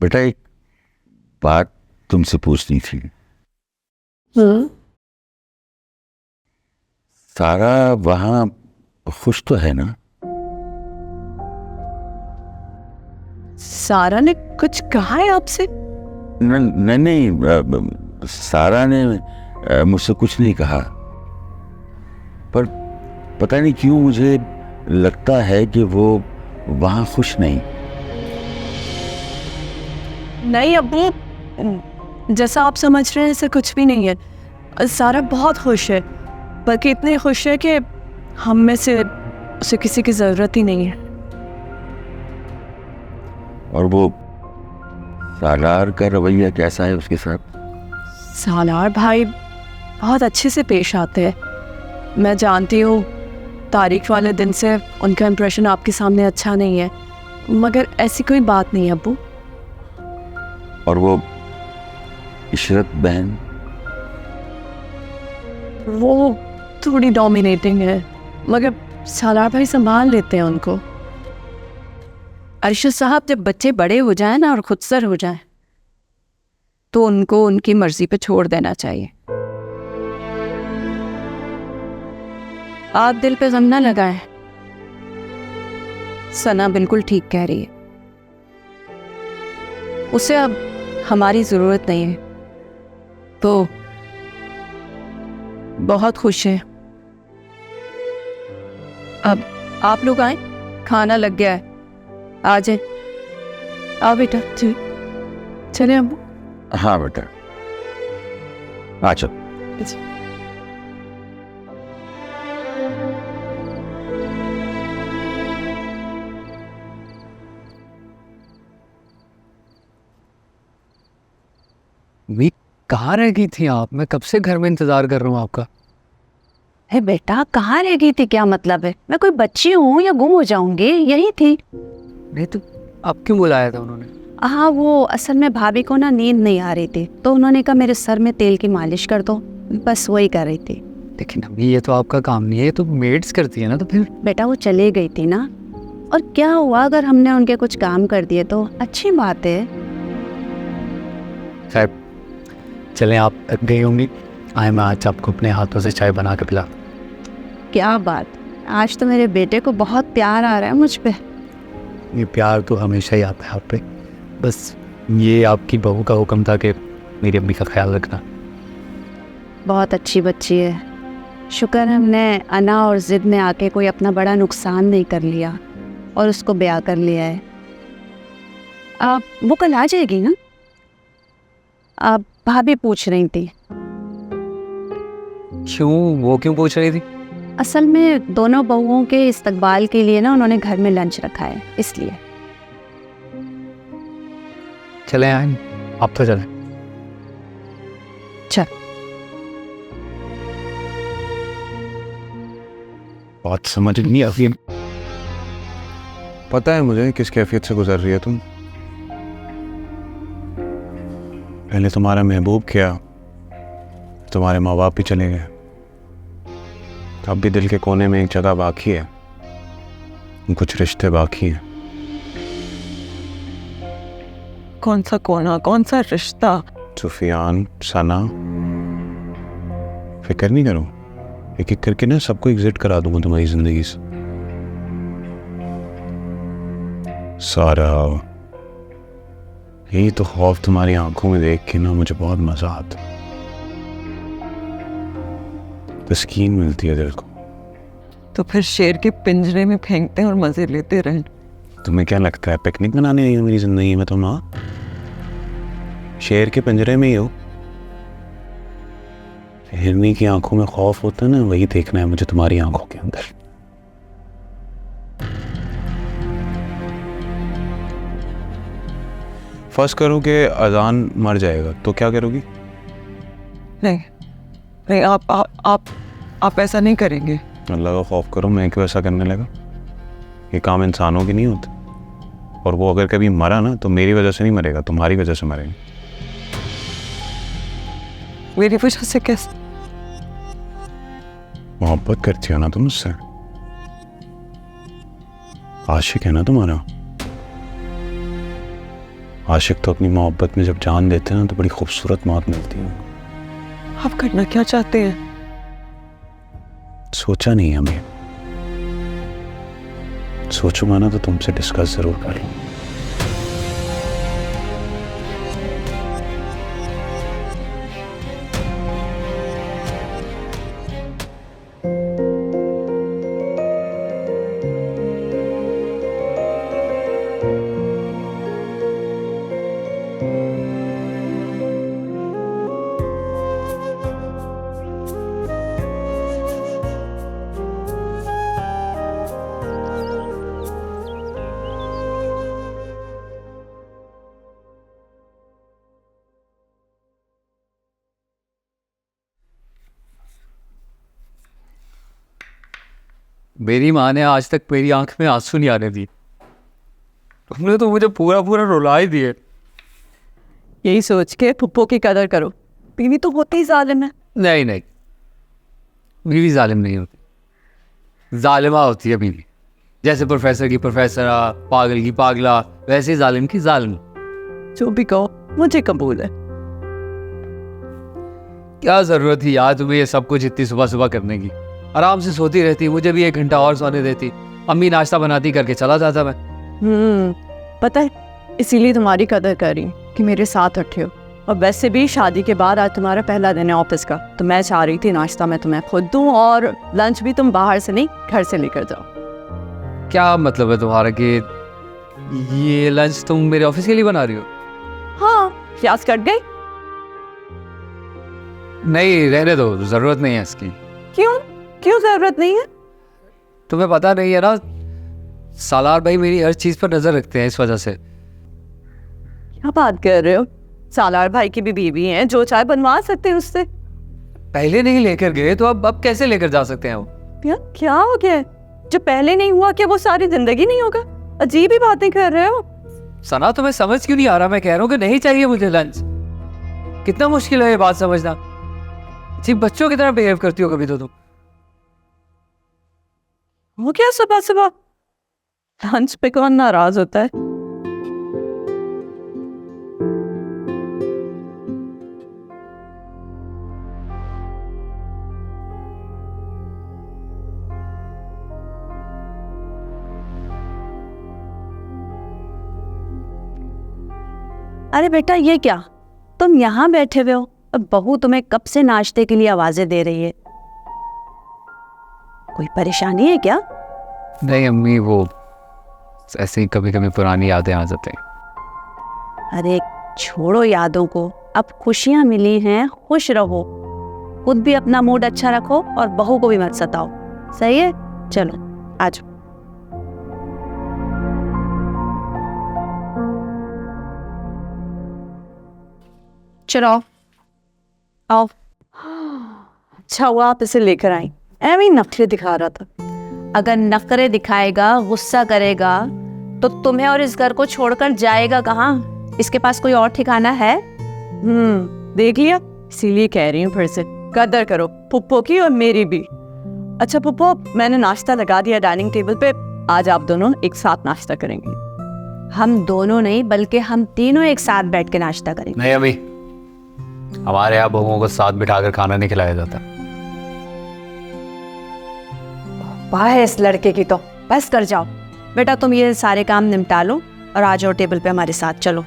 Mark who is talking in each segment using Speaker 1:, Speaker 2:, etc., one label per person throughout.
Speaker 1: बेटा एक बात तुमसे पूछनी थी। सारा वहां खुश तो है ना?
Speaker 2: सारा ने कुछ कहा है आपसे?
Speaker 1: नहीं, सारा ने मुझसे कुछ नहीं कहा, पर पता नहीं क्यों मुझे लगता है कि वो वहां खुश नहीं।
Speaker 2: नहीं अब्बू, जैसा आप समझ रहे हैं ऐसा कुछ भी नहीं है। सारा बहुत खुश है, बल्कि इतनी खुश है कि हम में से उसे किसी की जरूरत ही नहीं है।
Speaker 1: और वो सालार का रवैया कैसा है उसके साथ?
Speaker 2: सालार भाई बहुत अच्छे से पेश आते हैं। मैं जानती हूँ तारीख वाले दिन से उनका इम्प्रेशन आपके सामने अच्छा नहीं है, मगर ऐसी कोई बात नहीं है अब्बू।
Speaker 1: और वो इशरत बहन?
Speaker 2: वो थोड़ी डोमिनेटिंग है, मगर सालार भाई संभाल लेते हैं उनको।
Speaker 3: अरशद साहब, जब बच्चे बड़े हो जाएं ना और खुदसर हो जाएं, तो उनको उनकी मर्जी पे छोड़ देना चाहिए। आप दिल पे गम ना लगाएं। सना बिल्कुल ठीक कह रही है, उसे अब हमारी जरूरत नहीं है। तो बहुत खुश है। अब आप लोग आए, खाना लग गया है, आ जाए। आओ बेटा।
Speaker 2: चले अब्बू।
Speaker 1: हाँ बेटा, आ चल।
Speaker 4: मी, कहाँ रह गई थी आप? मैं कब से घर में इंतजार कर रहा हूँ आपका।
Speaker 3: है बेटा, कहाँ रह गई थी क्या मतलब है? मैं कोई बच्ची हूँ या गुम हो जाऊंगी? यही थी।
Speaker 4: नहीं तो अब क्यों बुलाया था उन्होंने?
Speaker 3: हाँ, वो असल में भाभी को ना नींद नहीं आ रही थी, तो उन्होंने कहा मेरे सर में तेल की मालिश कर दो। बस वही कर रही थी।
Speaker 4: लेकिन अभी ये तो आपका काम नहीं है, ये तो मेड्स करती है ना। तो फिर
Speaker 3: बेटा वो चले गई थी ना, और क्या हुआ अगर हमने उनके कुछ काम कर दिए तो अच्छी बात है।
Speaker 4: खैर चलें, आप थक गई होंगी। आए, मैं आज आपको अपने हाथों से चाय बना के पिला।
Speaker 3: क्या बात, आज तो मेरे बेटे को बहुत प्यार आ रहा है मुझ पे।
Speaker 4: ये प्यार तो हमेशा ही आता है आप पे, बस ये आपकी बहू का हुक्म था कि मेरी अम्मी का ख्याल रखना।
Speaker 3: बहुत अच्छी बच्ची है, शुक्र हमने अना और जिद में आके कोई अपना बड़ा नुकसान नहीं कर लिया और उसको ब्याह कर लिया है। आप वो कल आ जाएगी ना? आप भाभी पूछ रही थी।
Speaker 4: क्यों? वो क्यों पूछ रही थी?
Speaker 3: असल में दोनों बहुओं के इस्तकबाल के लिए ना उन्होंने घर में लंच रखा है, इसलिए।
Speaker 4: चले आए, आप तो चलें।
Speaker 3: चल।
Speaker 5: बात समझ नहीं आती। पता है मुझे किस कैफियत से गुजर रही है तुम। पहले तुम्हारा महबूब किया, तुम्हारे माँ बाप भी चले गए, अब भी दिल के कोने में एक जगह बाकी है, कुछ रिश्ते बाकी हैं।
Speaker 2: कौन सा कोना, कौन सा रिश्ता?
Speaker 5: सुफियान, सना, फिक्र नहीं करो, एक एक करके ना सबको एग्जिट करा दूंगा तुम्हारी जिंदगी से। सारा, यही तो खौफ तुम्हारी आंखों में देख के ना मुझे बहुत मजा आता, तस्कीन मिलती है दिल को।
Speaker 2: तो फिर शेर के पिंजरे में फेंकते हैं और मजे लेते रहें।
Speaker 5: तुम्हें क्या लगता है पिकनिक मनाने आई हो मेरी जिंदगी में? तुम शेर के पिंजरे में ही हो। हिरनी की आंखों में खौफ होता है ना, वही देखना है मुझे तुम्हारी आंखों के अंदर। फर्स्ट करो कि अजान मर जाएगा तो क्या करोगी?
Speaker 2: नहीं नहीं, आप ऐसा नहीं करेंगे।
Speaker 5: अल्लाह का खौफ करो, मैं क्यों ऐसा करने लगा? ये काम इंसानों के नहीं होते, और वो अगर कभी मरा ना तो मेरी वजह से नहीं मरेगा, तुम्हारी वजह से मरेगा।
Speaker 2: मेरी वजह से कैसे?
Speaker 5: मोहब्बत करती हो ना तुम मुझसे, आशिक है ना तुम्हारा। आशिक तो अपनी मोहब्बत में जब जान देते हैं ना तो बड़ी खूबसूरत मौत मिलती है।
Speaker 2: आप करना क्या चाहते हैं?
Speaker 5: सोचा नहीं हमें, सोचूंगा ना तो तुमसे डिस्कस जरूर करूंगा।
Speaker 4: मेरी माँ ने आज तक मेरी आंख में आंसू नहीं आने दी। तुमने तो मुझे पूरा पूरा रुला ही दिए।
Speaker 2: यही सोच के पुप्पो की कदर करो, बीवी तो होती ही जालिम है।
Speaker 4: नहीं नहीं, बीवी जालिम नहीं होती, जालिमा होती है बीवी। जैसे प्रोफेसर की प्रोफेसरा, पागल की पागला, वैसे ही जालिम की जालिम।
Speaker 2: जो भी कहो मुझे कबूल है।
Speaker 4: क्या जरूरत थी यार तुम्हें ये सब कुछ इतनी सुबह सुबह करने की? आराम से सोती रहती, मुझे भी 1 घंटा और सोने देती। अम्मी नाश्ता बनाती, करके चला जाता मैं।
Speaker 2: पता है इसीलिए तुम्हारी कदर कर रही हूँ कि मेरे साथ उठे हो। और वैसे भी शादी के बाद आज तुम्हारा पहला दिन है ऑफिस का, तो मैं चाह रही थी नाश्ता मैं तुम्हें खुद दूँ और लंच भी तुम बाहर से नहीं घर से लेकर जाओ।
Speaker 4: क्या मतलब है तुम्हारा कि ये लंच तुम मेरे ऑफिस के लिए बना रही हो?
Speaker 2: हाँ, प्याज कट गई?
Speaker 4: नहीं रहने दो, जरूरत नहीं है इसकी।
Speaker 2: क्यों क्यों जरूरत नहीं है?
Speaker 4: तुम्हें पता नहीं है ना, सालार भाई मेरी हर चीज पर नजर रखते हैं, इस वजह से।
Speaker 2: क्या बात कर रहे हो? सालार भाई की भी बीवी है, जो चाहे बनवा सकते हैं उससे।
Speaker 4: पहले नहीं लेकर गए तो अब कैसे लेकर जा सकते हैं वो?
Speaker 2: क्या हो गया? जो पहले नहीं हुआ क्या वो सारी जिंदगी नहीं होगा? अजीब ही बातें कर रहे हो।
Speaker 4: सना तुम्हें समझ क्यों नहीं आ रहा? मैं कह रहा हूँ कि नहीं चाहिए मुझे लंच। कितना मुश्किल है ये बात समझना। जी बच्चों की तरह बिहेव करती हो कभी तो तुम।
Speaker 2: वो क्या सुबह सुबह? लंच पे कौन नाराज होता है?
Speaker 3: अरे बेटा ये क्या, तुम यहाँ बैठे हुए हो? अब बहू तुम्हें कब से नाश्ते के लिए आवाजें दे रही है। कोई परेशानी है क्या?
Speaker 4: नहीं अम्मी, वो ऐसे ही कभी कभी पुरानी यादें आ जाते हैं।
Speaker 3: अरे छोड़ो यादों को, अब खुशियां मिली हैं, खुश रहो। खुद भी अपना मूड अच्छा रखो और बहू को भी मत सताओ। सही है? चलो आज चलो आओ।
Speaker 2: अच्छा हुआ आप इसे लेकर आई, एवं नखरे दिखा रहा था।
Speaker 3: अगर नखरे दिखाएगा, गुस्सा करेगा तो तुम्हें और इस घर को छोड़कर जाएगा कहाँ? इसके पास कोई और ठिकाना है?
Speaker 2: देख लिया, इसीलिए कह रही हूँ फिर से कदर करो पुप्पो की और मेरी भी। अच्छा पुप्पो, मैंने नाश्ता लगा दिया डाइनिंग टेबल पे, आज आप दोनों एक साथ नाश्ता करेंगे।
Speaker 3: हम दोनों नहीं बल्कि हम तीनों एक साथ बैठ के नाश्ता करेंगे।
Speaker 4: नहीं अम्मी, हमारे यहाँ बहुओं को साथ बिठाकर खाना नहीं खिलाया जाता।
Speaker 3: वाह है इस लड़के की तो। बस कर जाओ बेटा, तुम ये सारे काम निपटा लो और आ जाओ टेबल पे हमारे साथ। चलो।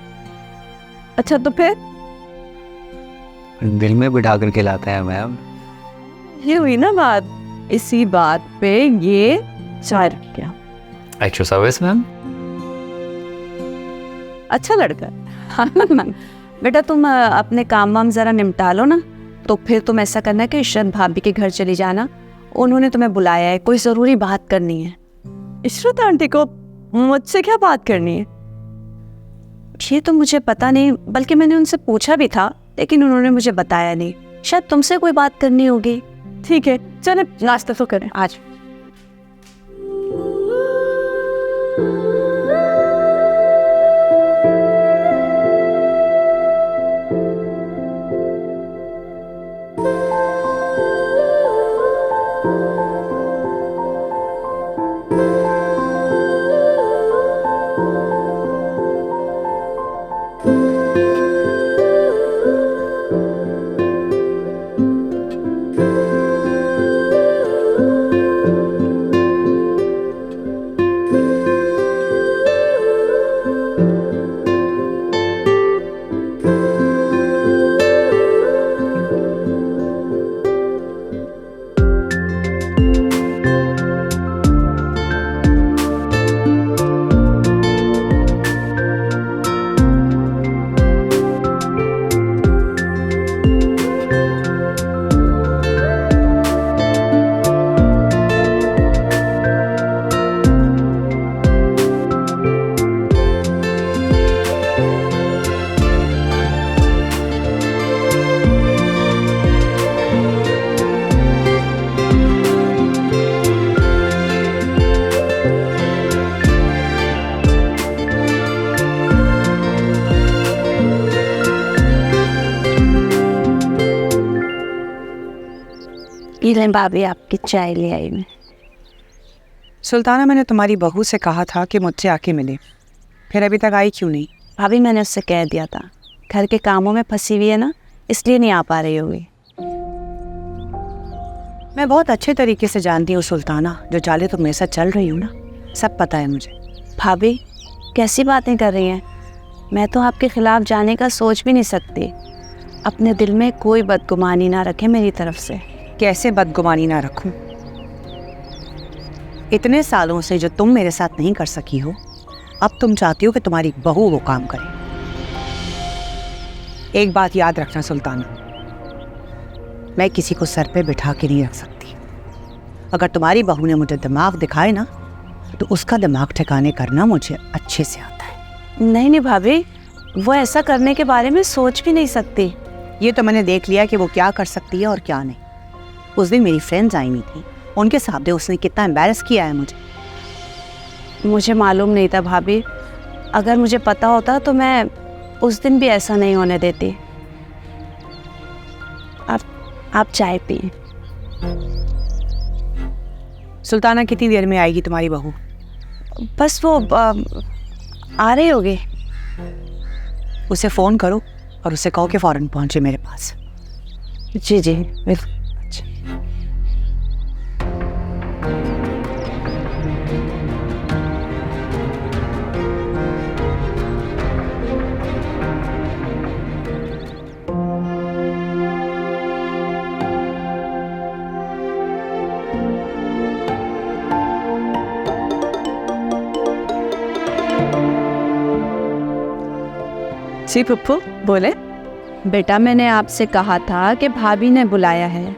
Speaker 2: अच्छा तो फिर
Speaker 4: दिल में बिठा कर खिलाते हैं मैम।
Speaker 2: ये हुई ना बात, इसी बात पे ये चाय रख गया।
Speaker 4: Extra service ma'am.
Speaker 2: अच्छा लड़का है।
Speaker 3: बेटा तुम अपने काम वाम जरा निपटा लो ना, तो फिर तुम ऐसा करना कि इशरत भाभी के घर चली जाना। उन्होंने तुम्हें बुलाया है, कोई ज़रूरी बात करनी है।
Speaker 2: इशरत आंटी को मुझसे क्या बात करनी है?
Speaker 3: ये तो मुझे पता नहीं, बल्कि मैंने उनसे पूछा भी था लेकिन उन्होंने मुझे बताया नहीं। शायद तुमसे कोई बात करनी होगी।
Speaker 2: ठीक है चले नाश्ता तो करें
Speaker 3: आज। ये लें भाभी, आपकी चाय ले आई मैं।
Speaker 6: सुल्ताना, मैंने तुम्हारी बहू से कहा था कि मुझसे आके मिले, फिर अभी तक आई क्यों नहीं?
Speaker 3: भाभी मैंने उससे कह दिया था, घर के कामों में फंसी हुई है ना, इसलिए नहीं आ पा रही होगी।
Speaker 6: मैं बहुत अच्छे तरीके से जानती हूँ सुल्ताना, जो चाले तुम मेरे साथ चल रही हो ना, सब पता है मुझे।
Speaker 3: भाभी कैसी बातें कर रही हैं? मैं तो आपके खिलाफ जाने का सोच भी नहीं सकती। अपने दिल में कोई बदगुमानी ना रखे मेरी तरफ से।
Speaker 6: कैसे बदगुमानी ना रखूं? इतने सालों से जो तुम मेरे साथ नहीं कर सकी हो, अब तुम चाहती हो कि तुम्हारी बहू वो काम करे। एक बात याद रखना सुल्ताना, मैं किसी को सर पे बिठा के नहीं रख सकती। अगर तुम्हारी बहू ने मुझे दिमाग दिखाए ना, तो उसका दिमाग ठिकाने करना मुझे अच्छे से आता है।
Speaker 3: नहीं नहीं भाभी, वो ऐसा करने के बारे में सोच भी नहीं सकती।
Speaker 6: ये तो मैंने देख लिया कि वो क्या कर सकती है और क्या नहीं। उस दिन मेरी फ्रेंड्स आई हुई थी, उनके सामने उसने कितना एम्बैरस किया है मुझे।
Speaker 3: मुझे मालूम नहीं था भाभी, अगर मुझे पता होता तो मैं उस दिन भी ऐसा नहीं होने देती। आप चाय पिए।
Speaker 6: सुल्ताना, कितनी देर में आएगी तुम्हारी बहू?
Speaker 3: बस वो आ रही होगी।
Speaker 6: उसे फ़ोन करो और उसे कहो कि फ़ौरन पहुंचे मेरे पास।
Speaker 3: जी जी बिल्कुल।
Speaker 2: जी पप्पू बोले।
Speaker 3: बेटा मैंने आपसे कहा था कि भाभी ने बुलाया है,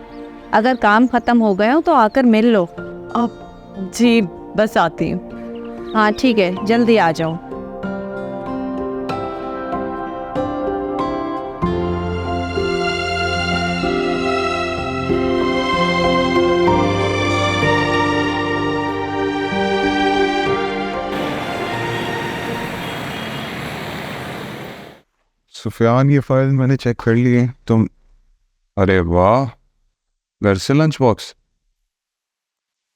Speaker 3: अगर काम ख़त्म हो गया हो तो आकर मिल लो।
Speaker 2: अब जी बस आती हूँ।
Speaker 3: हाँ ठीक है, जल्दी आ जाओ।
Speaker 5: सुफियान, ये फाइल मैंने चेक कर ली है। तुम, अरे वाह, घर से लंच बॉक्स।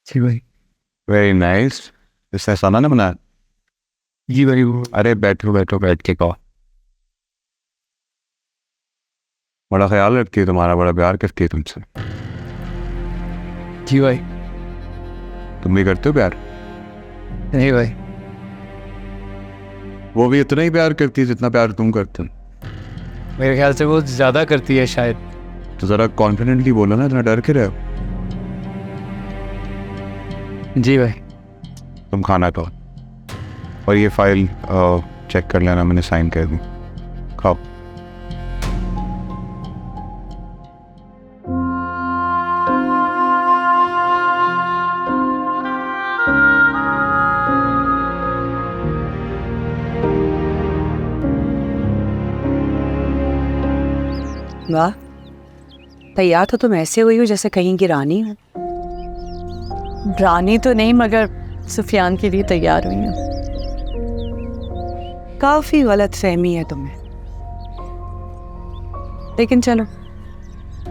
Speaker 4: जी भाई।
Speaker 5: Very nice. इसने साना ने बनाया?
Speaker 4: जी भाई।
Speaker 5: अरे बैठो बैठो, बैठ के कहो। बड़ा ख्याल रखती है तुम्हारा, बड़ा प्यार करती है तुमसे।
Speaker 4: जी भाई।
Speaker 5: तुम भी करते हो प्यार?
Speaker 4: नहीं भाई।
Speaker 5: वो भी इतना ही प्यार करती है जितना प्यार तुम करते हो।
Speaker 4: मेरे ख्याल से वो ज़्यादा करती है शायद।
Speaker 5: तो ज़रा कॉन्फिडेंटली बोलो ना, इतना डर के रहे हो।
Speaker 4: जी भाई।
Speaker 5: तुम खाना खाओ और ये फाइल चेक कर लेना, मैंने साइन कर दी। खाओ।
Speaker 6: वाह, तैयार तो तुम ऐसे हुई हो जैसे कहीं की रानी हो।
Speaker 2: रानी तो नहीं, मगर सुफियान के लिए तैयार हुई हूँ।
Speaker 6: काफी गलत फहमी है तुम्हें, लेकिन चलो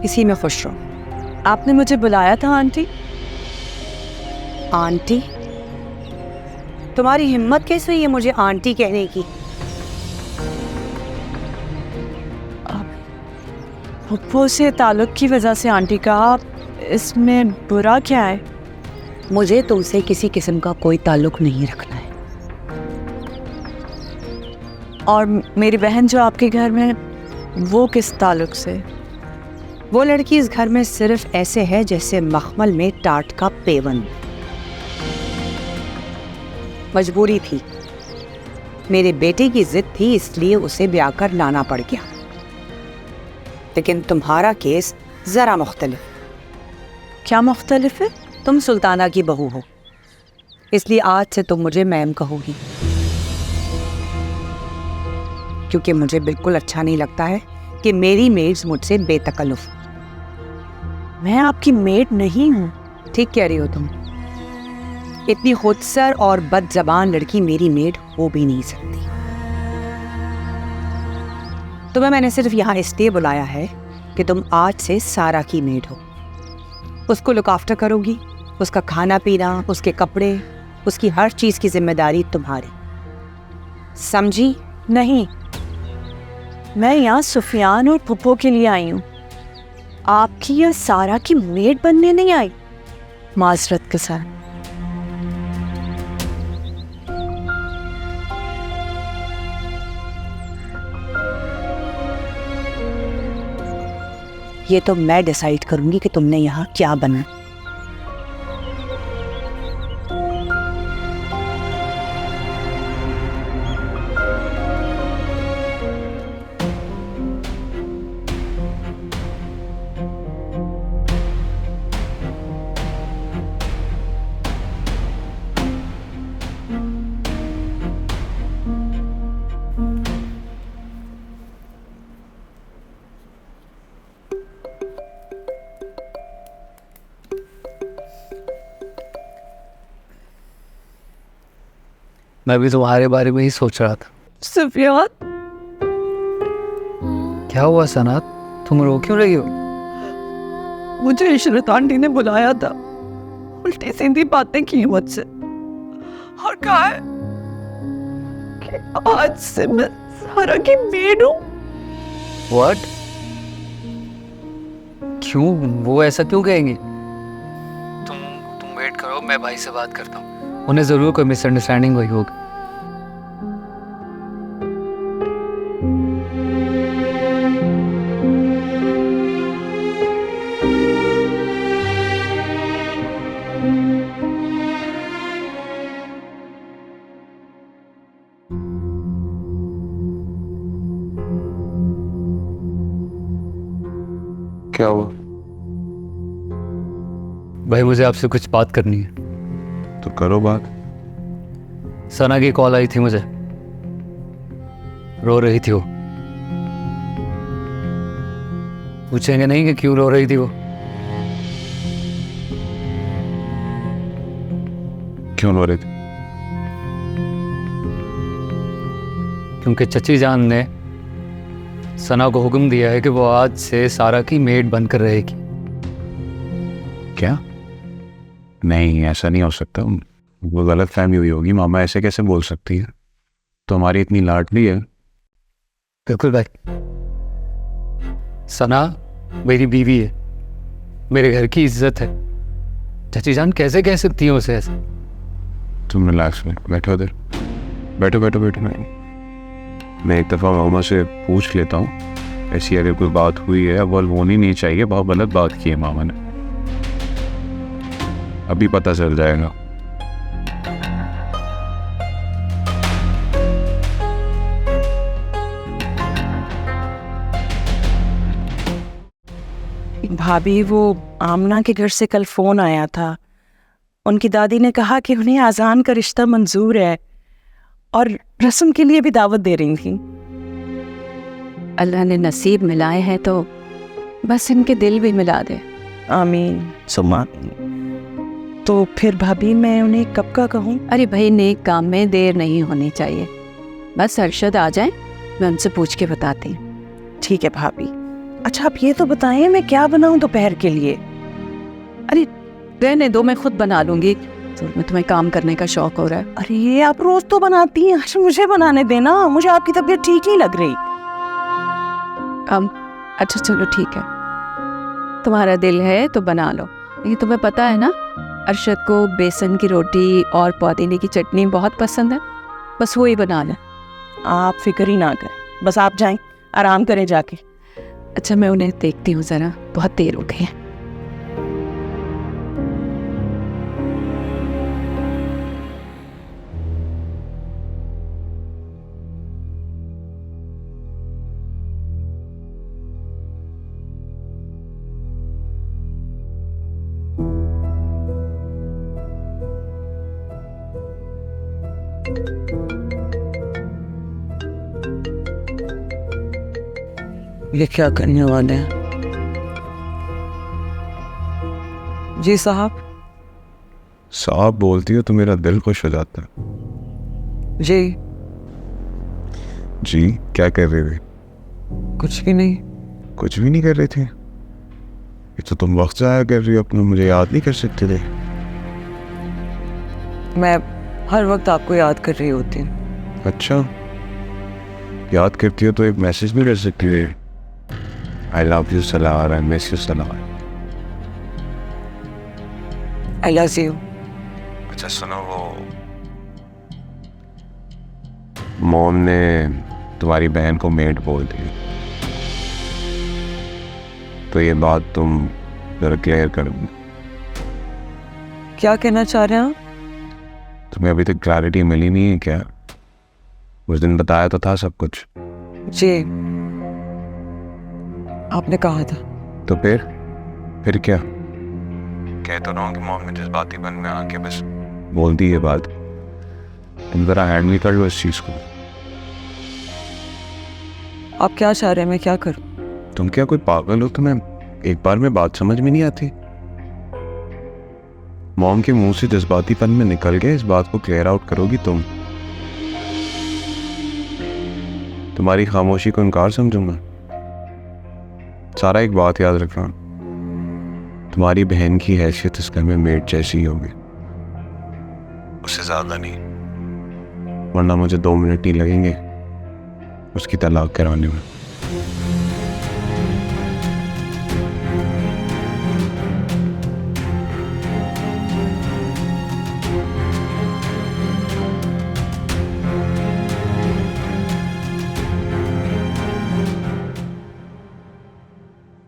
Speaker 6: इसी में खुश रहो।
Speaker 2: आपने मुझे बुलाया था आंटी?
Speaker 6: आंटी? तुम्हारी हिम्मत कैसे हुई है मुझे आंटी कहने की?
Speaker 2: पप्पू से ताल्लुक की वजह से आंटी कहा, इसमें बुरा क्या है?
Speaker 6: मुझे तुमसे किसी किस्म का कोई ताल्लुक नहीं रखना है।
Speaker 2: और मेरी बहन जो आपके घर में, वो किस ताल्लुक से?
Speaker 6: वो लड़की इस घर में सिर्फ ऐसे है जैसे मखमल में टाट का पेवन। मजबूरी थी, मेरे बेटे की जिद थी, इसलिए उसे ब्याह कर लाना पड़ गया। लेकिन तुम्हारा केस जरा मुख्तलिफ।
Speaker 2: क्या मुख्तलिफ है?
Speaker 6: तुम सुल्ताना की बहू हो, इसलिए आज से तुम मुझे मैम कहोगी, क्योंकि मुझे बिल्कुल अच्छा नहीं लगता है कि मेरी मेड्स मुझसे बेतकल्लुफ।
Speaker 2: मैं आपकी मेड नहीं हूँ।
Speaker 6: ठीक कह रही हो तुम। इतनी खुदसर और बदजबान लड़की मेरी मेड हो भी नहीं सकती। तुम्हें मैंने सिर्फ यहाँ इसलिए बुलाया है कि तुम आज से सारा की मेड हो। उसको लुक आफ्टर करोगी, उसका खाना पीना, उसके कपड़े, उसकी हर चीज़ की जिम्मेदारी तुम्हारी, समझी?
Speaker 2: नहीं, मैं यहाँ सुफियान और पुप्पो के लिए आई हूँ, आपकी या सारा की मेड बनने नहीं आई। माजरत के साथ।
Speaker 6: ये तो मैं डिसाइड करूंगी कि तुमने यहाँ क्या बनना।
Speaker 4: मैं भी तुम्हारे बारे में ही सोच रहा था।
Speaker 2: सुफियान,
Speaker 4: क्या हुआ सनात, तुम रो क्यों रही हो?
Speaker 2: मुझे इशरत आंटी ने बुलाया था, उल्टी सीधी बातें की मुझसे और कहा है कि आज से मैं सारा की मेड हूँ।
Speaker 4: व्हाट? क्यों? वो ऐसा क्यों कहेंगे? तुम वेट करो, मैं भाई से बात करता हूँ, उन्हें जरूर कोई मिसअंडरस्टैंडिंग हुई होगी।
Speaker 5: क्या हुआ?
Speaker 4: भाई मुझे आपसे कुछ बात करनी है।
Speaker 5: तो करो बात।
Speaker 4: सना की कॉल आई थी मुझे, रो रही थी वो। पूछेंगे नहीं कि क्यों रो रही थी वो?
Speaker 5: क्यों रो रही थी?
Speaker 4: क्योंकि चची जान ने सना को हुक्म दिया है कि वो आज से सारा की मेड बनकर रहेगी।
Speaker 5: क्या? नहीं, ऐसा नहीं हो सकता, वो गलत फहमी हुई होगी। मामा ऐसे कैसे बोल सकती है? तो हमारी इतनी लाडली है।
Speaker 4: बिल्कुल भाई, सना मेरी बीवी है, मेरे घर की इज्जत है। चची जान कैसे कह सकती है उसे ऐसे?
Speaker 5: तुम रिलैक्स में बैठो, उधर बैठो बैठो बैठो। मैं एक दफ़ा मामा से पूछ लेता हूँ, ऐसी अगर कोई बात हुई है, अब होनी नहीं चाहिए, बहुत गलत बात की है मामा ने, अभी पता चल जाएगा।
Speaker 6: भाभी, वो आमना के घर से कल फोन आया था। उनकी दादी ने कहा कि उन्हें आजान का रिश्ता मंजूर है और रस्म के लिए भी दावत दे रही थी।
Speaker 3: अल्लाह ने नसीब मिलाए हैं तो बस इनके दिल भी मिला दे।
Speaker 6: आमीन सुमा। तो फिर भाभी, मैं उन्हें कब का कहूँ?
Speaker 3: अरे भाई, नेक काम में देर नहीं होनी चाहिए, बस अरशद आ जाए, मैं उनसे पूछ के बताती हूँ।
Speaker 6: ठीक है भाभी। अच्छा, आप ये तो बताएं मैं क्या बनाऊं दोपहर के लिए?
Speaker 3: अरे रहने दो, मैं खुद बना लूंगी, तो में तुम्हें काम करने का शौक हो रहा है।
Speaker 6: अरे ये आप रोज तो बनाती हैं, अच्छा मुझे बनाने देना, मुझे आपकी तबीयत ठीक नहीं लग रही।
Speaker 3: अच्छा चलो ठीक है, तुम्हारा दिल है तो बना लो। लेकिन तुम्हें पता है ना, अरशद को बेसन की रोटी और पुदीने की चटनी बहुत पसंद है, बस वो ही बना लें।
Speaker 6: आप फिक्र ही ना करें, बस आप जाएं, आराम करें जाके।
Speaker 3: अच्छा, मैं उन्हें देखती हूँ ज़रा, बहुत देर हो गई है।
Speaker 6: ये क्या करने वाले हैं? जी साहब।
Speaker 5: साहब बोलती हो तो मेरा दिल खुश हो जाता है।
Speaker 6: जी।
Speaker 5: जी, क्या कर रहे थे?
Speaker 6: कुछ भी नहीं।
Speaker 5: कुछ भी नहीं कर रहे थे? ये तो तुम वक्त जाया कर रही हो अपना, मुझे याद नहीं कर सकते थे?
Speaker 7: मैं हर वक्त आपको याद कर रही होती हूँ।
Speaker 5: अच्छा, याद करती हो तो एक मैसेज भी कर सकती है, I love you Salaar, I miss you Salaar.
Speaker 7: I love you.
Speaker 5: अच्छा सुनो, वो मॉम ने तुम्हारी बहन को मेड बोल दी, तो ये बात तुम जरा क्लियर कर दो।
Speaker 7: क्या कहना चाह रहे हैं आप?
Speaker 5: तुम्हें अभी तक क्लैरिटी मिली नहीं है क्या? उस दिन बताया तो था सब कुछ।
Speaker 7: जी, आपने कहा था।
Speaker 5: तो फिर क्या? कह तो रहा हूँ कि मॉम ने जज्बातीपन में आके बस बोल दी ये बात। तुम जरा हैंडल कर लो इस चीज को।
Speaker 7: आप क्या चाह रहे हैं मैं क्या करूं?
Speaker 5: तुम क्या कोई पागल हो? तुम्हें एक बार में बात समझ में नहीं आती? मॉम के मुंह से जज्बातीपन में निकल गए, इस बात को क्लियर आउट करोगी तुम? तुम्हारी खामोशी को इनकार समझूंगा? सारा एक बात याद रखना, तुम्हारी बहन की हैसियत इस घर में मेड जैसी ही होगी, उससे ज्यादा नहीं, वरना मुझे 2 मिनट ही लगेंगे उसकी तलाक कराने में।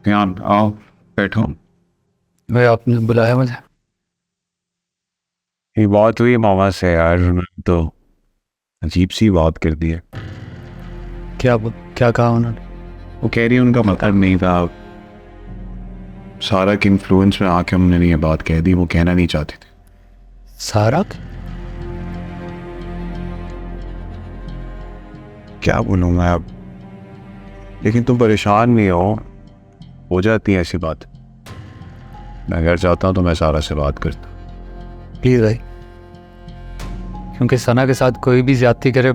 Speaker 5: ध्यान आओ, बैठो।
Speaker 4: भाई आपने बुलाया मुझे?
Speaker 5: ये बात हुई मामा से यार, उन्होंने तो अजीब सी बात कर दी है।
Speaker 4: क्या कहा उन्होंने?
Speaker 5: वो कह रही है उनका मतलब नहीं था, सारा के इन्फ्लुएंस में आके हमने ये बात कह दी, वो कहना नहीं चाहती थी।
Speaker 4: सारा?
Speaker 5: क्या बोलूँ मैं अब, लेकिन तुम परेशान नहीं हो जाती है ऐसी बात। मैं घर जाता हूँ तो मैं सारा से बात करता हूँ।
Speaker 4: प्लीज भाई, क्योंकि सना के साथ कोई भी ज्यादती करे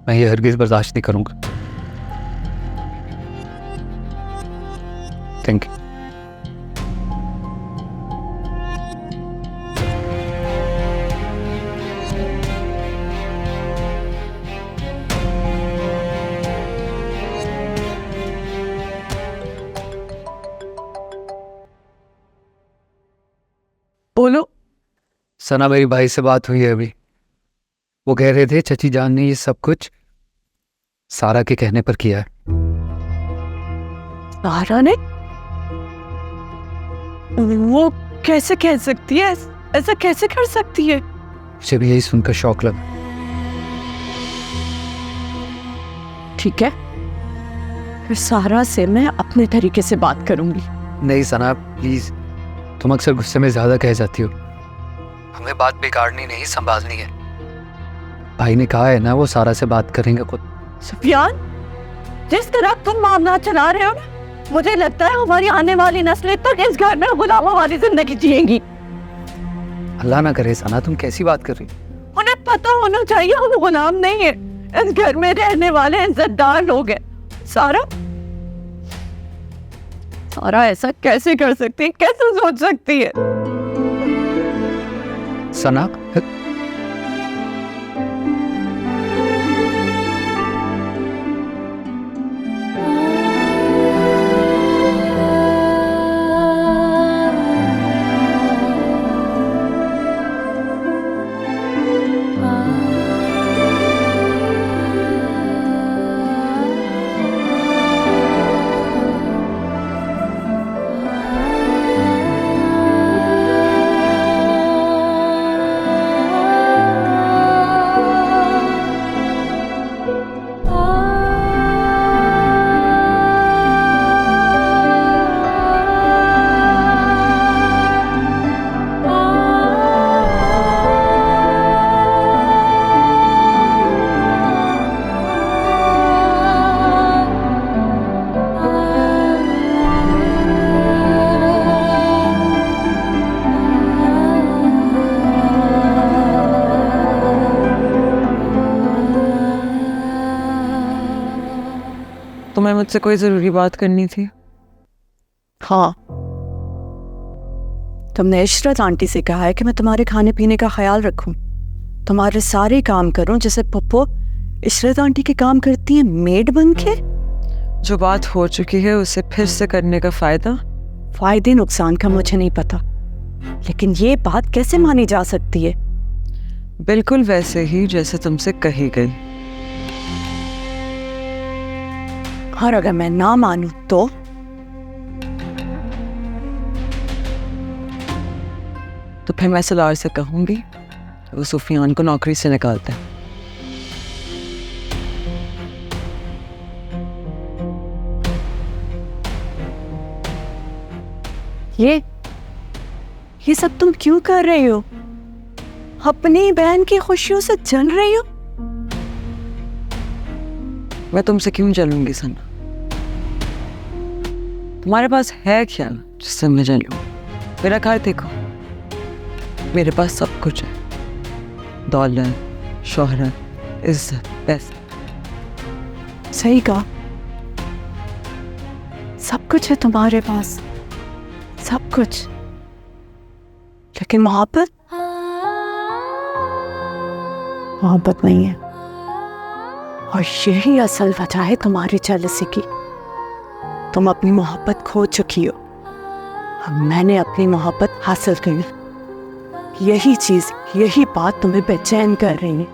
Speaker 4: मैं ये हरगिज बर्दाश्त नहीं करूंगा। Thank you.
Speaker 7: बोलो।
Speaker 4: सना, मेरी भाई से बात हुई है अभी। वो कह रहे थे चची जान ने ये सब कुछ सारा के कहने पर किया है।
Speaker 2: सारा ने? वो कैसे कह सकती है? ऐसा कैसे कर सकती है?
Speaker 4: मुझे भी यही सुनकर शौक लगा।
Speaker 2: ठीक है, फिर सारा से मैं अपने तरीके से बात करूंगी।
Speaker 4: नहीं सना प्लीज, तुम अक्सर गुस्से में ज्यादा कह जाती हो। हमें बात बिगाड़नी नहीं, संभालनी है। भाई ने कहा है ना, वो सारा से बात करेंगे खुद।
Speaker 2: सुफियान, जिस तरह तुम मामला चला रहे हो ना, मुझे लगता है हमारी आने वाली नस्लें तक इस घर में गुलामों वाली जिंदगी जिएंगी।
Speaker 4: अल्लाह ना करे सना, तुम कैसी बात कर रही हो?
Speaker 2: उन्हें पता होना चाहिए हम गुलाम नहीं है, इस घर में रहने वाले इज्जतदार लोग हैं। सारा ऐसा कैसे कर सकती है? कैसे सोच सकती है?
Speaker 4: सना,
Speaker 7: तुम्हें मुझसे कोई ज़रूरी बात करनी थी?
Speaker 2: हाँ, तुमने इशरत आंटी से कहा है कि मैं तुम्हारे खाने पीने का ख्याल रखूं, तुम्हारे सारे काम करूं, जैसे पप्पो इशरत आंटी के काम करती हैं मेड बन के।
Speaker 7: जो बात हो चुकी है उसे फिर से करने का फायदा?
Speaker 2: फायदे नुकसान का मुझे नहीं पता, लेकिन ये बात कैसे मानी जा सकती है?
Speaker 7: बिल्कुल वैसे ही जैसे तुमसे कही गई।
Speaker 2: और अगर मैं ना मानूं
Speaker 7: तो फिर मैं सलार से कहूंगी वो सुफियान को नौकरी से निकालते हैं।
Speaker 2: ये सब तुम क्यों कर रही हो? अपनी बहन की खुशियों से जल रही हो?
Speaker 7: मैं तुमसे क्यों जलूंगी सना? तुम्हारे पास है क्या जिससे मैं जलूं? मेरा घर देखो, मेरे पास सब कुछ है, दौलत, शोहरत, इज्जत, पैसा।
Speaker 2: सही कहा, सब कुछ है तुम्हारे पास, सब कुछ, लेकिन मोहब्बत नहीं है। और यही असल वजह है तुम्हारी जेलसी की। तुम अपनी मोहब्बत खो चुकी हो, अब मैंने अपनी मोहब्बत हासिल की। यही चीज, यही बात तुम्हें बेचैन कर रही है।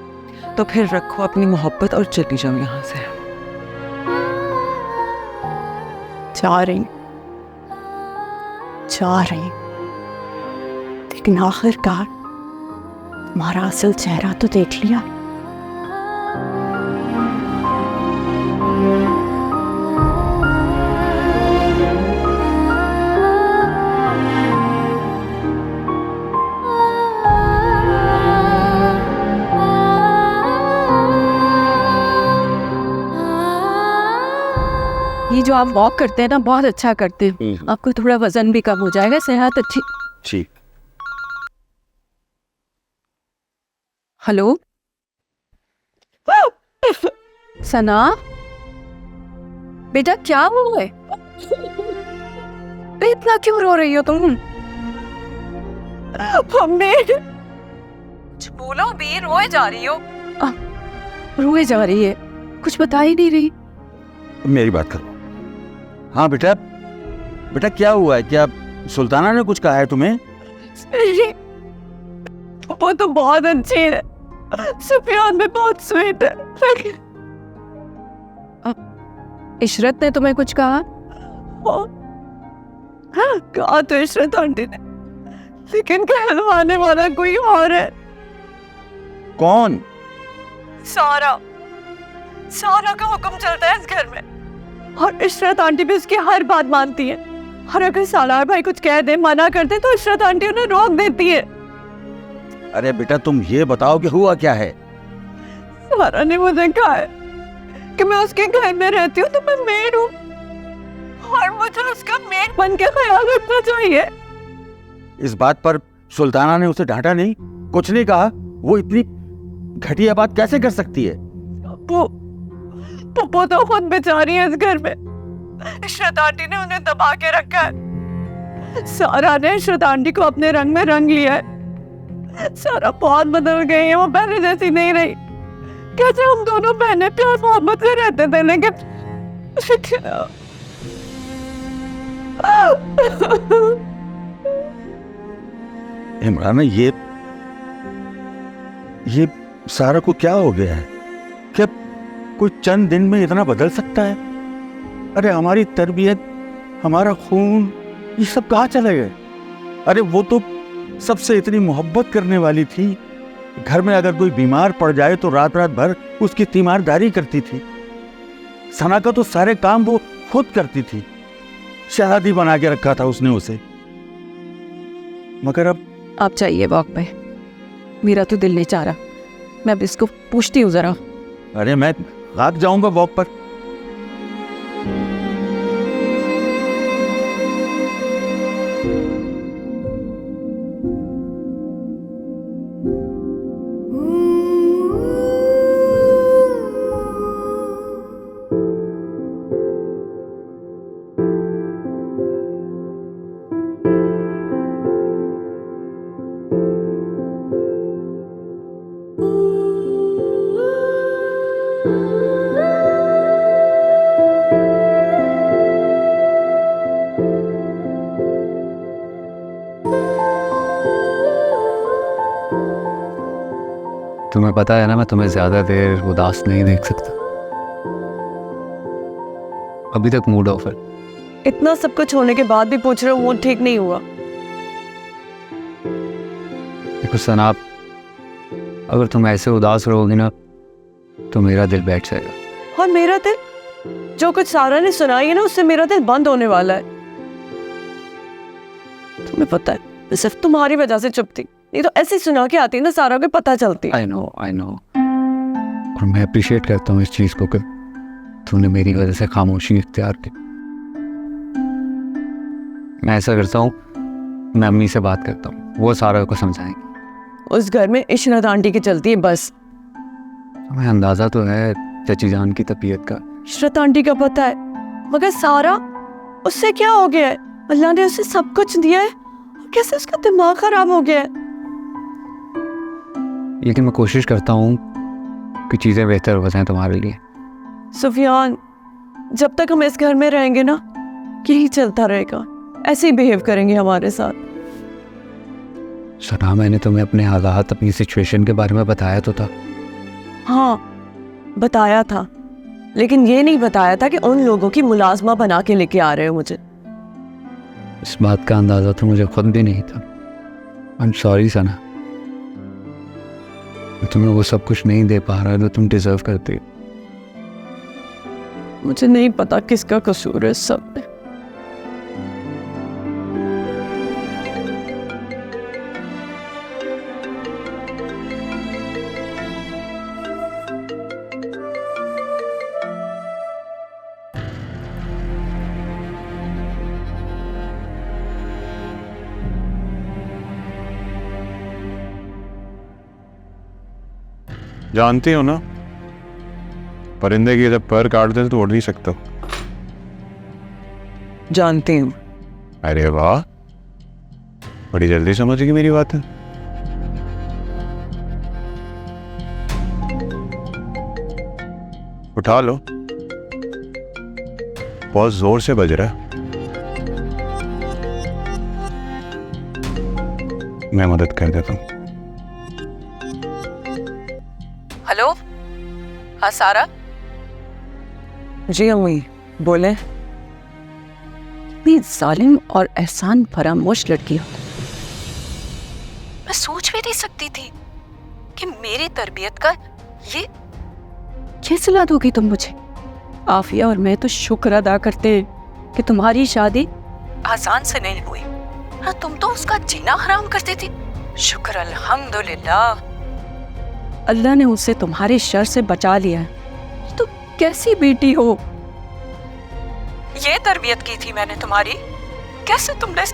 Speaker 7: तो फिर रखो अपनी मोहब्बत और चली जाओ यहाँ से।
Speaker 2: जा रही, लेकिन आखिरकार तुम्हारा असल चेहरा तो देख लिया। ये जो आप वॉक करते हैं ना, बहुत अच्छा करते हैं। आपको थोड़ा वजन भी कम हो जाएगा, सेहत अच्छी।
Speaker 1: ठीक।
Speaker 2: हेलो सना, बेटा क्या हुआ है? इतना क्यों रो रही हो तुम? मम्मी कुछ बोलो भी, रोए जा रही हो। रोए जा रही है, कुछ बता ही नहीं रही।
Speaker 1: मेरी बात करो। हाँ बेटा, बेटा क्या हुआ है? क्या सुल्ताना ने कुछ कहा है तुम्हें?
Speaker 2: वो तो बहुत अच्छी है, सुफियान में बहुत स्वीट है। इशरत ने तुम्हें कुछ कहा? हाँ, कहा तो इशरत आंटी ने, लेकिन कहलवाने वाला कोई और है।
Speaker 1: कौन?
Speaker 2: सारा का हुक्म चलता है इस घर में, और इशरत आंटी भी उसकी हर बात मानती है। और अगर सालार भाई कुछ कह दे, मना करते, तो इशरत आंटी उन्हें रोक देती है।
Speaker 1: अरे बेटा तुम ये बताओ कि हुआ क्या है?
Speaker 2: सारा ने मुझे कहा है कि मैं उसके घर में रहती हूँ तो मैं मेड हूँ, और मुझे उसका मेड बन के ख्याल रखना चाहिए।
Speaker 1: इस बात पर सुल्ताना ने उसे डांटा नहीं, कुछ नहीं कहा? वो इतनी घटिया बात कैसे कर सकती है?
Speaker 2: पप्पो तो खुद बेचारी है इस घर में, इशरत आंटी ने उन्हें दबा के रखा है। सारा ने इशरत आंटी को अपने रंग में रंग लिया है। सारा बहुत बदल गई है, वो पहले जैसी नहीं रही। कैसे हम दोनों बहनें प्यार मोहब्बत में रहते थे, लेकिन
Speaker 1: इमरान, ये सारा को क्या हो गया है? क्या कोई चंद दिन में इतना बदल सकता है? अरे हमारी तरबियत, हमारा खून, ये सब कहाँ चले गए? अरे वो तो सबसे इतनी मोहब्बत करने वाली थी। घर में अगर कोई बीमार पड़ जाए तो रात रात भर उसकी तीमारदारी करती थी। सना का तो सारे काम वो खुद करती थी। शहजादी बना के रखा था उसने उसे। मगर अब
Speaker 2: आप चाहिए वॉक पे, मेरा तो दिल नहीं चाह रहा। मैं अब इसको पूछती हूँ जरा।
Speaker 1: अरे मैं भाग जाऊंगा वॉक पर।
Speaker 4: तुम्हें पता है ना, मैं तुम्हें ज़्यादा देर उदास नहीं देख सकता। अभी तक मूड ऑफ है।
Speaker 2: इतना सब कुछ होने के बाद भी पूछ रहे हो, मूड ठीक नहीं हुआ।
Speaker 4: देखो सनाब, अगर तुम ऐसे उदास रहोगी ना तो मेरा दिल बैठ जाएगा।
Speaker 2: और मेरा दिल, जो कुछ सारा ने सुनाई है ना, उससे मेरा दिल बंद होने वाला है। तुम्हें पता है, मैं सिर्फ तुम्हारी वजह से चुप थी, नहीं तो ऐसे सुना के आती ना सारा को पता चलती।
Speaker 4: आई नो और मैं अप्रिशिएट करता हूँ इस चीज़ को कि तूने मेरी वजह से खामोशी इख्तियार की। मैं ऐसा करता हूँ, मैं अम्मी से बात करता हूँ, वो सारा को समझाएंगे।
Speaker 2: उस घर में इशरत आंटी की चलती है बस।
Speaker 4: हमें अंदाज़ा तो है चाची जान की तबीयत का।
Speaker 2: इशरत आंटी का पता है, मगर सारा, उससे क्या हो गया है? अल्लाह ने उसे सब कुछ दिया है और कैसे उसका दिमाग खराब हो गया है।
Speaker 4: लेकिन मैं कोशिश करता हूँ कि चीज़ें बेहतर हो जाएं तुम्हारे लिए।
Speaker 2: सुफियान, जब तक हम इस घर में रहेंगे ना, यही चलता रहेगा, ऐसे ही बिहेव करेंगे हमारे साथ।
Speaker 4: सना, मैंने तुम्हें अपने हालात, अपनी सिचुएशन के बारे में बताया तो था।
Speaker 2: हाँ बताया था, लेकिन ये नहीं बताया था कि उन लोगों की मुलाजमा बना के लेके आ रहे हो मुझे।
Speaker 4: इस बात का अंदाज़ा तो मुझे खुद भी नहीं था। आई एम सॉरी सना, मैं तुम्हें वो सब कुछ नहीं दे पा रहा जो तुम डिजर्व करती।
Speaker 2: मुझे नहीं पता किसका कसूर है इस सब में।
Speaker 5: जानती हो ना, परिंदे की जब पर काट दे तो उड़ नहीं सकता।
Speaker 7: जानती हूँ।
Speaker 5: अरे वाह, बड़ी जल्दी समझ गई मेरी बात है। उठा लो, बहुत जोर से बज रहा है। मैं मदद कर देता हूँ।
Speaker 2: हेलो, हाँ सारा।
Speaker 7: जी अम्मी, बोले।
Speaker 2: इतनी जालिम और एहसान फरामोश लड़की हो, मैं सोच भी नहीं सकती थी कि मेरी तरबियत का ये सिला दोगी तुम मुझे। आफिया और मैं तो शुक्र अदा करते हैं कि तुम्हारी शादी आसान से नहीं हुई। हाँ, तुम तो उसका जीना हराम करती थी। शुक्र अल्हम्दुलिल्लाह, अल्लाह ने उसे तुम्हारे शर से बचा लिया है। तो कैसी बेटी हो, ये तरबियत की थी मैंने तुम्हारी, कैसे तुमने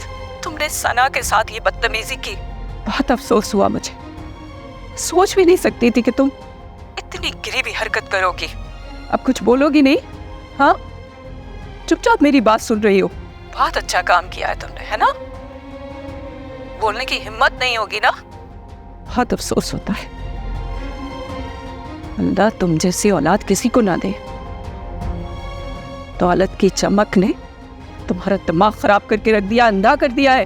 Speaker 2: सना के साथ ये बदतमीजी की। बहुत अफसोस हुआ मुझे, सोच भी नहीं सकती थी कि तुम इतनी गिरी हुई हरकत करोगी। अब कुछ बोलोगी नहीं? हाँ, चुपचाप मेरी बात सुन रही हो। बहुत अच्छा काम किया है तुमने, है ना? बोलने की हिम्मत नहीं होगी ना? बहुत अफसोस होता है। अल्लाह तुम जैसी औलाद किसी को ना दे। दौलत की चमक ने तुम्हारा दिमाग खराब करके रख दिया, अंधा कर दिया है।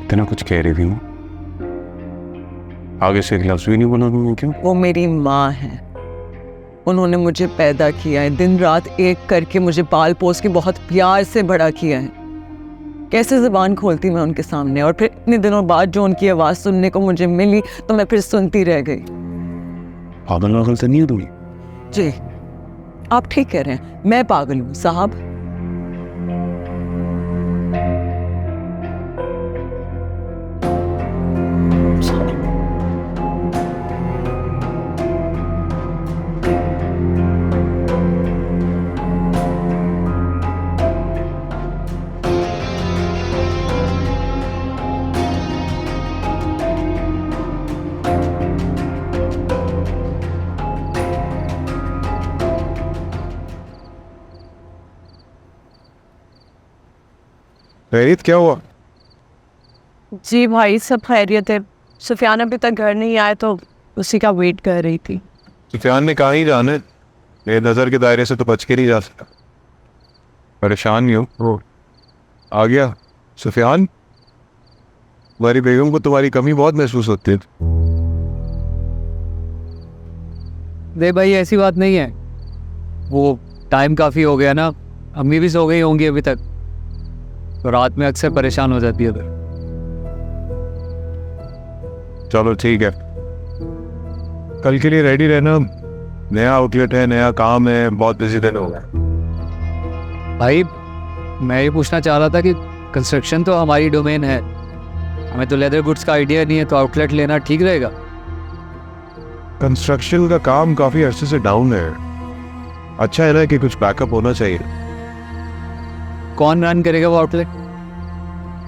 Speaker 5: इतना कुछ कह रही थी मैं, आगे से एक लफ्ज भी नहीं बोला तुमने। क्यों?
Speaker 7: वो मेरी माँ है, उन्होंने मुझे पैदा किया है, दिन रात एक करके मुझे पाल पोस के बहुत प्यार से बड़ा किया है। कैसे ज़बान खोलती मैं उनके सामने, और फिर इतने दिनों बाद जो उनकी आवाज़ सुनने को मुझे मिली तो मैं फिर सुनती रह गई।
Speaker 5: पागल वागल तो नहीं है तुम?
Speaker 7: जी, आप ठीक कह रहे हैं, मैं पागल हूँ साहब।
Speaker 5: खैरियत, क्या हुआ?
Speaker 2: जी भाई, सब खैरियत है। सुफियान अभी तक घर नहीं आया तो उसी का वेट कर रही थी।
Speaker 5: सुफियान ने कहा ही जाना है, मेरे नज़र के दायरे से तो बच के नहीं जा सकता। परेशान नहीं हो? आ गया सुफियान, तुम्हारी बेगम को तुम्हारी कमी बहुत महसूस होती है।
Speaker 4: दे भाई ऐसी बात नहीं है, वो टाइम काफ़ी हो गया ना, अम्मी भी सो गई होंगी अभी तक, तो रात में अक्सर परेशान हो जाती है उधर।
Speaker 5: चलो ठीक है, कल के लिए रेडी रहना। नया आउटलेट है, नया काम है, बहुत बिजी दिन होगा।
Speaker 4: भाई मैं ये पूछना चाह रहा था कि कंस्ट्रक्शन तो हमारी डोमेन है, हमें तो लेदर गुड्स का आइडिया नहीं है, तो आउटलेट लेना ठीक रहेगा?
Speaker 5: कंस्ट्रक्शन का काम काफी अरसे से डाउन है, अच्छा है ना कि कुछ बैकअप होना चाहिए।
Speaker 4: कौन रन करेगा वो आउटलेट?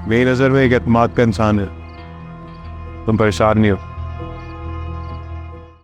Speaker 5: मेरी नज़र में एक एतमाद का इंसान है, तुम परेशान नहीं हो।